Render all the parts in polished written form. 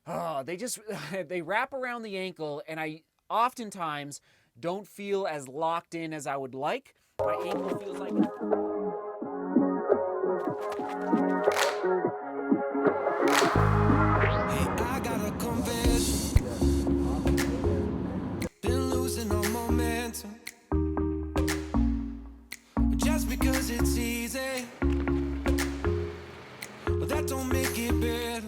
Oh, they wrap around the ankle, and I oftentimes don't feel as locked in as I would like. My ankle feels like Hey, I got a confession. Been losing all momentum. Just because it's easy, but that don't make it better.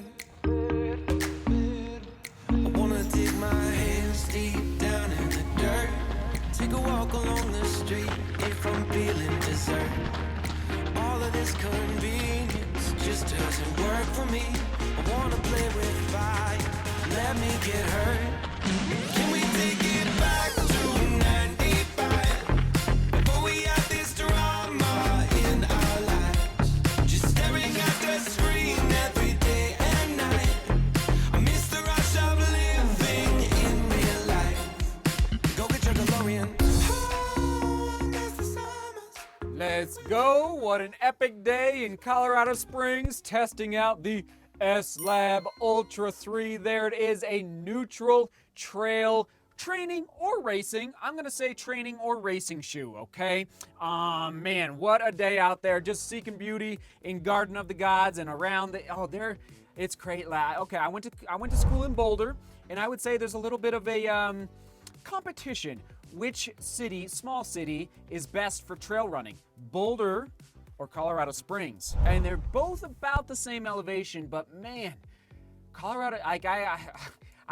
I wanna dig my hands deep down in the dirt. Take a walk along the street if I'm feeling dessert. All of this convenience just doesn't work for me. I wanna play with fire, let me get hurt. Can we take it back to 95? Before we had this drama in our lives, just staring at the screen every day and night. I miss the rush of living in real life. Go get your DeLorean. Oh, I miss the summers. let's go. What an epic day in Colorado Springs, testing out the S-Lab Ultra 3. There it is, a neutral trail training or racing. I'm going to say training or racing shoe, okay? Man, what a day out there, just seeking beauty in Garden of the Gods and around the, it's great. Okay, I went to school in Boulder, and I would say there's a little bit of a competition. Which city, small city, is best for trail running? Boulder or Colorado Springs? And they're both about the same elevation, but man, Colorado, I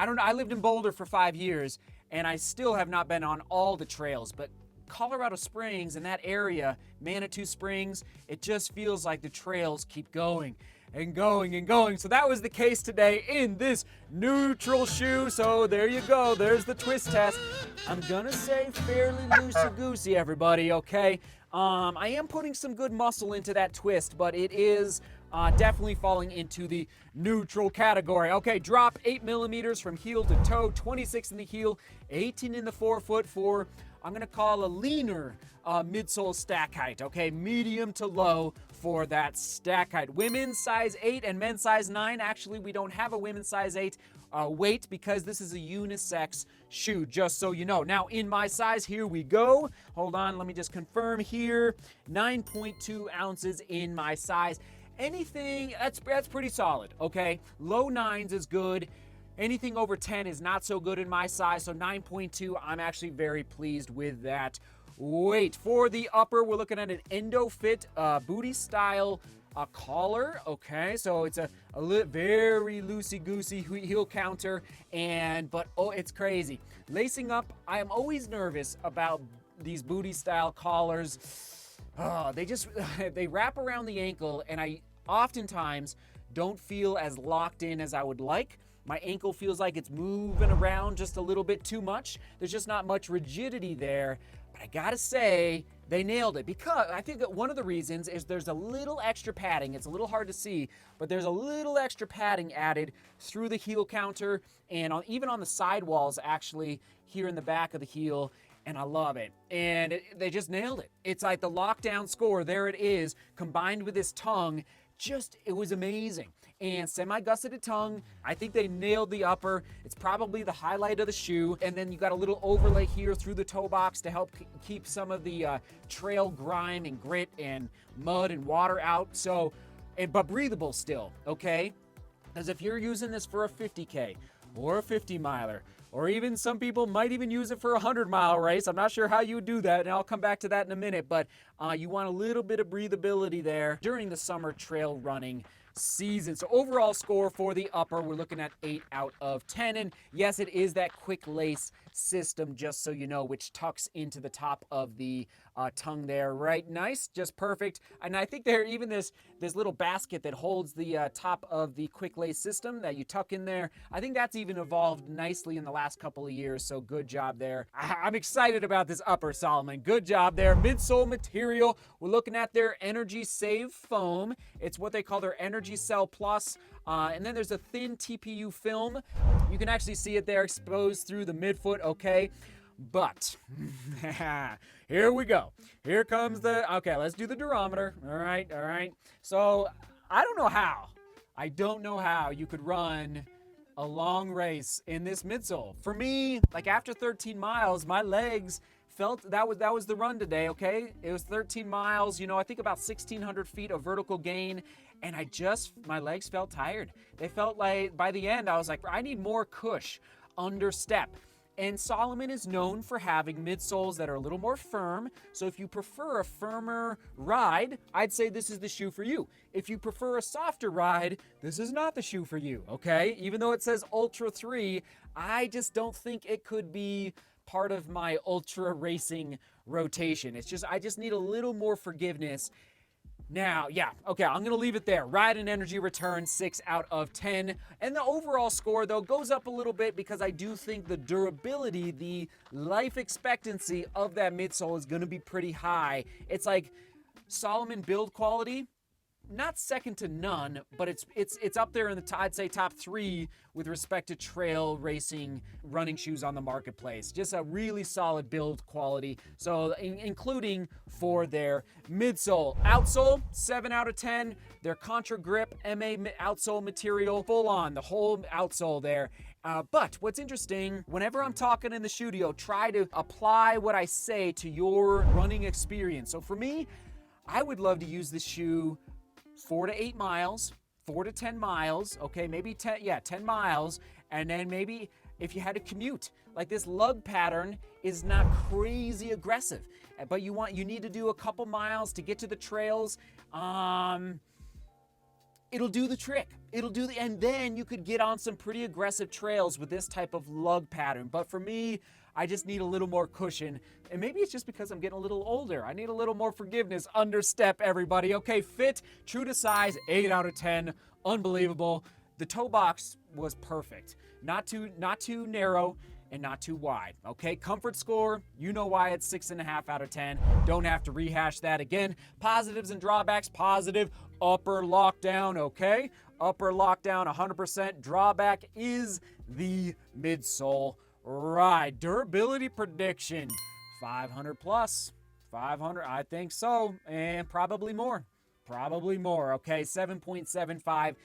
don't know. I lived in Boulder for 5 years, and I still have not been on all the trails, but Colorado Springs and that area, Manitou Springs, it just feels like the trails keep going and going and going. So that was the case today in this neutral shoe. So there you go. There's the twist test. I'm gonna say fairly loosey-goosey, everybody, okay? I am putting some good muscle into that twist, but it is definitely falling into the neutral category. Okay, drop 8 millimeters from heel to toe, 26 in the heel, 18 in the forefoot for, I'm gonna call a leaner midsole stack height, okay? Medium to low for that stack height. Women's size 8 and men's size 9. Actually, we don't have a women's size 8 weight because this is a unisex shoe, just so you know. Now, in my size, here we go. Hold on, let me just confirm here. 9.2 ounces in my size. Anything, that's pretty solid, okay? Low 9s is good. Anything over 10 is not so good in my size, so 9.2, I'm actually very pleased with that weight. For the upper, we're looking at an EndoFit booty style collar, okay? So it's a very loosey-goosey heel counter, but oh, it's crazy. Lacing up, I am always nervous about these booty style collars. Oh, they wrap around the ankle, and I oftentimes don't feel as locked in as I would like. My ankle feels like it's moving around just a little bit too much. There's just not much rigidity there. But I gotta say, they nailed it, because I think that one of the reasons is there's a little extra padding. It's a little hard to see, but there's a little extra padding added through the heel counter and even on the sidewalls, actually, here in the back of the heel. And I love it. And they just nailed it. It's like the lockdown score. There it is, combined with this tongue. It was amazing. And semi-gusseted tongue, I think they nailed the upper. It's probably the highlight of the shoe. And then you got a little overlay here through the toe box to help keep some of the trail grime and grit and mud and water out. But breathable still, okay? Because if you're using this for a 50K or a 50 miler, or even some people might even use it for a 100-mile race. I'm not sure how you would do that, and I'll come back to that in a minute, but you want a little bit of breathability there during the summer trail running season. So overall score for the upper, we're looking at 8 out of 10. And yes, it is that quick lace system, just so you know, which tucks into the top of the tongue there. Right, nice, just perfect. And I think there even this little basket that holds the top of the quick lace system that you tuck in there. I think that's even evolved nicely in the last couple of years, so good job there. I'm excited about this upper, Salomon. Good job there. Midsole material, we're looking at their Energy Save foam. It's what they call their Energy Cell Plus. And then there's a thin TPU film. You can actually see it there exposed through the midfoot, okay? But here we go. Here comes okay, let's do the durometer. All right. So I don't know how you could run a long race in this midsole. For me, like after 13 miles, my legs felt that was the run today, okay? It was 13 miles, you know, I think about 1,600 feet of vertical gain, and my legs felt tired. They felt like, by the end, I was like, I need more cush under step. And Salomon is known for having midsoles that are a little more firm. So if you prefer a firmer ride, I'd say this is the shoe for you. If you prefer a softer ride, this is not the shoe for you, okay? Even though it says Ultra 3, I just don't think it could be part of my ultra racing rotation. I just need a little more forgiveness. Now, yeah, okay, I'm going to leave it there. Ride and energy return, 6 out of 10. And the overall score, though, goes up a little bit because I do think the durability, the life expectancy of that midsole is going to be pretty high. It's like Salomon build quality, not second to none, but it's up there in the I'd say top 3 with respect to trail racing running shoes on the marketplace. Just a really solid build quality. So including for their midsole. Outsole, 7 out of 10. Their Contra Grip MA outsole material, full on, the whole outsole there. But what's interesting, whenever I'm talking in the studio, try to apply what I say to your running experience. So for me, I would love to use this shoe 4 to 8 miles, 4 to 10 miles, okay, maybe 10 miles, and then maybe if you had to commute. Like this lug pattern is not crazy aggressive, but you need to do a couple miles to get to the trails. It'll do the trick. And then you could get on some pretty aggressive trails with this type of lug pattern. But for me, I just need a little more cushion. And maybe it's just because I'm getting a little older. I need a little more forgiveness. Understep, everybody. Okay, fit, true to size, 8 out of 10. Unbelievable. The toe box was perfect. Not too narrow and not too wide. Okay, comfort score, you know why it's 6.5 out of 10. Don't have to rehash that again. Positives and drawbacks, positive, upper lockdown, okay? Upper lockdown, 100%. Drawback is the midsole ride. Durability prediction, 500 plus. 500, I think so, and probably more. Okay, 7.75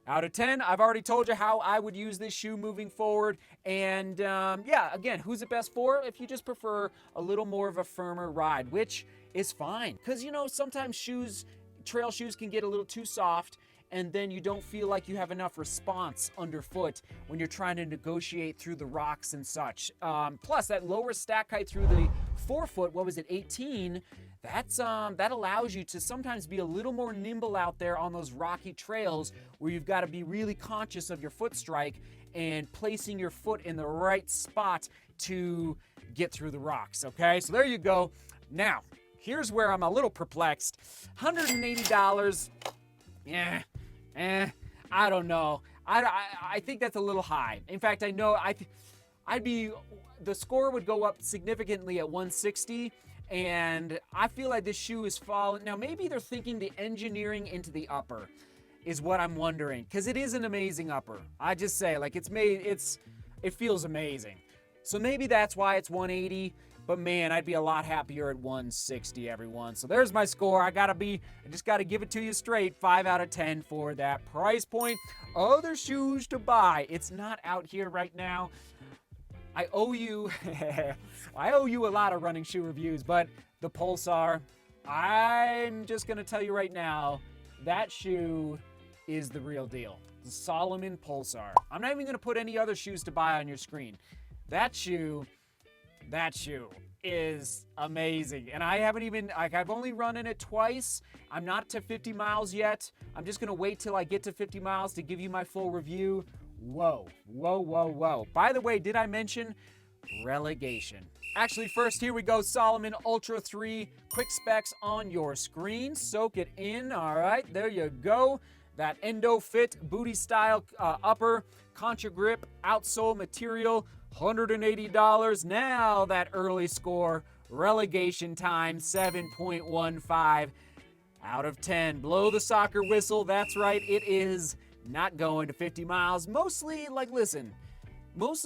out of 10. I've already told you how I would use this shoe moving forward. And yeah, again, who's it best for? If you just prefer a little more of a firmer ride, which is fine. Because, you know, sometimes trail shoes can get a little too soft, and then you don't feel like you have enough response underfoot when you're trying to negotiate through the rocks and such. Plus, that lower stack height through the forefoot, 18? That allows you to sometimes be a little more nimble out there on those rocky trails where you've got to be really conscious of your foot strike and placing your foot in the right spot to get through the rocks, okay? So there you go. Now, here's where I'm a little perplexed. $180, I don't know. I think that's a little high. In fact, I know the score would go up significantly at 160. And I feel like this shoe is falling. Now, maybe they're thinking the engineering into the upper is what I'm wondering. Because it is an amazing upper. I just say, like, it feels amazing. So maybe that's why it's 180. But man, I'd be a lot happier at 160, everyone. So there's my score. I just got to give it to you straight. 5 out of 10 for that price point. Other shoes to buy. It's not out here right now. I owe you a lot of running shoe reviews, but the Pulsar, I'm just going to tell you right now, that shoe is the real deal. The Salomon Pulsar. I'm not even going to put any other shoes to buy on your screen. That shoe is amazing. And I've only run in it twice. I'm not to 50 miles yet. I'm just going to wait till I get to 50 miles to give you my full review. Whoa. By the way, did I mention relegation? Actually, first, here we go. Salomon Ultra 3 quick specs on your screen. Soak it in. All right, there you go. That Endo Fit booty style upper, Contra Grip outsole material, $180. Now that early score, relegation time, 7.15 out of 10. Blow the soccer whistle. That's right, it is not going to 50 miles. Mostly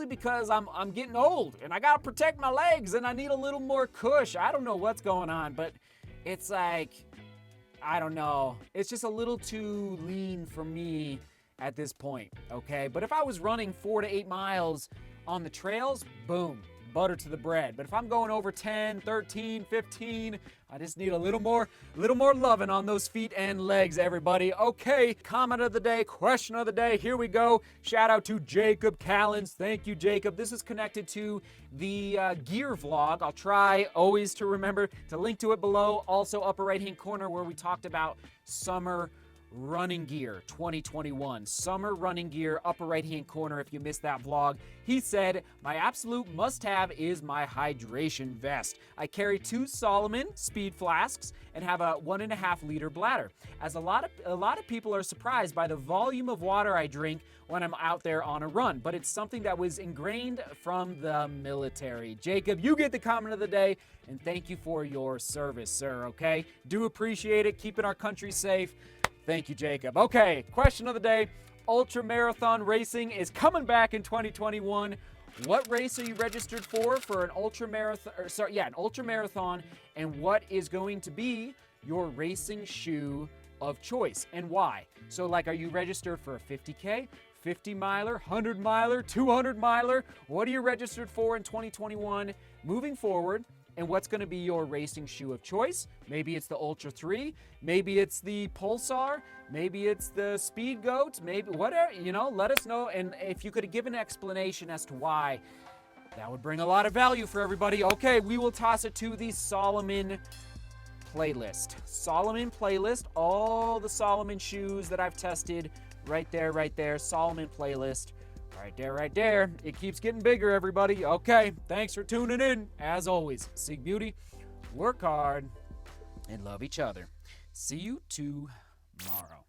because I'm getting old and I gotta protect my legs and I need a little more cush. I don't know what's going on, but it's like, I don't know. It's just a little too lean for me at this point, okay? But if I was running 4 to 8 miles on the trails, boom, butter to the bread. But if I'm going over 10, 13, 15, I just need a little more loving on those feet and legs, everybody. Okay, comment of the day, question of the day, here we go. Shout out to Jacob Callens. Thank you, Jacob. This is connected to the gear vlog. I'll try always to remember to link to it below. Also, upper right-hand corner where we talked about summer running gear 2021. Summer running gear, upper right-hand corner if you missed that vlog. He said, my absolute must-have is my hydration vest. I carry 2 Salomon speed flasks and have a 1.5 liter bladder. As a lot of people are surprised by the volume of water I drink when I'm out there on a run, but it's something that was ingrained from the military. Jacob, you get the comment of the day, and thank you for your service, sir, okay? Do appreciate it, keeping our country safe. Thank you, Jacob. Okay, question of the day. Ultra marathon racing is coming back in 2021. What race are you registered for an ultra marathon? An ultra marathon, and what is going to be your racing shoe of choice and why? So, like, are you registered for a 50K, 50 miler, 100 miler, 200 miler? What are you registered for in 2021 moving forward? And what's going to be your racing shoe of choice? Maybe it's the Ultra 3, maybe it's the Pulsar, maybe it's the Speed Goat, maybe whatever, let us know. And if you could give an explanation as to why, that would bring a lot of value for everybody. Okay, we will toss it to the Salomon playlist. Salomon playlist, all the Salomon shoes that I've tested, right there, Salomon playlist. Right there. It keeps getting bigger, everybody. Okay, thanks for tuning in. As always, seek beauty, work hard, and love each other. See you tomorrow.